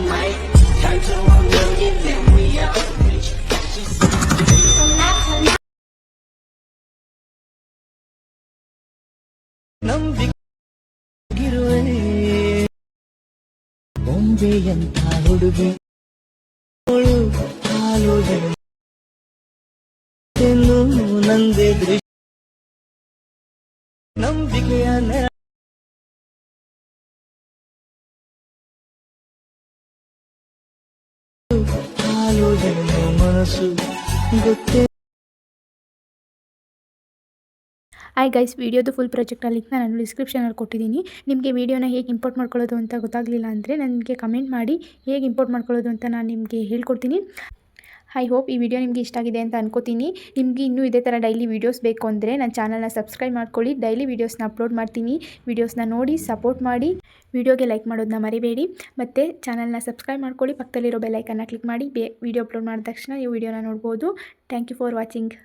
might turn to a million, then we all rich. ನಂಬಿಗಿರುವೆ ಬೊಂಬೆಯಂತ ಹುಡುಗಿ ಹಾಲು ನಂದೆ ದೃಶ್ಯ ನಂಬಿಕೆಯ ಹಾಲು ಮನಸ್ಸು ಗೊತ್ತೇ. ಹಾಯ್ ಗೈಸ್, ವಿಡಿಯೋದು ಫುಲ್ ಪ್ರಾಜೆಕ್ಟ್ ಲಿಂಕ್ನ ನಾನು ಡಿಸ್ಕ್ರಿಪ್ಷನಲ್ಲಿ ಕೊಟ್ಟಿದ್ದೀನಿ. ನಿಮಗೆ ವಿಡಿಯೋನ ಹೇಗೆ ಇಂಪೋರ್ಟ್ ಮಾಡ್ಕೊಳ್ಳೋದು ಅಂತ ಗೊತ್ತಾಗಲಿಲ್ಲ ಅಂದರೆ ನನಗೆ ಕಮೆಂಟ್ ಮಾಡಿ, ಹೇಗೆ ಇಂಪೋರ್ಟ್ ಮಾಡ್ಕೊಳ್ಳೋದು ಅಂತ ನಾನು ನಿಮಗೆ ಹೇಳ್ಕೊಡ್ತೀನಿ. ಐ ಹೋಪ್ ಈ ವಿಡಿಯೋ ನಿಮಗೆ ಇಷ್ಟ ಆಗಿದೆ ಅಂತ ಅನ್ಕೋತೀನಿ. ನಿಮಗೆ ಇನ್ನೂ ಇದೇ ಥರ ಡೈಲಿ ವೀಡಿಯೋಸ್ ಬೇಕು ಅಂದರೆ ನನ್ನ ಚಾನಲ್ನ ಸಬ್ಸ್ಕ್ರೈಬ್ ಮಾಡ್ಕೊಳ್ಳಿ. ಡೈಲಿ ವೀಡಿಯೋಸ್ನ ಅಪ್ಲೋಡ್ ಮಾಡ್ತೀನಿ. ವೀಡಿಯೋಸ್ನ ನೋಡಿ ಸಪೋರ್ಟ್ ಮಾಡಿ. ವಿಡಿಯೋಗೆ ಲೈಕ್ ಮಾಡೋದನ್ನ ಮರಿಬೇಡಿ. ಮತ್ತು ಚಾನಲ್ನ ಸಬ್ಸ್ಕ್ರೈಬ್ ಮಾಡ್ಕೊಳ್ಳಿ. ಪಕ್ಕದಲ್ಲಿರೋ ಬೆಲ್ ಐಕನ್ನ ಕ್ಲಿಕ್ ಮಾಡಿ ವಿಡಿಯೋ ಅಪ್ಲೋಡ್ ಮಾಡಿದ ತಕ್ಷಣ ನೀವು ವಿಡಿಯೋನ ನೋಡ್ಬೋದು. Thank you for watching.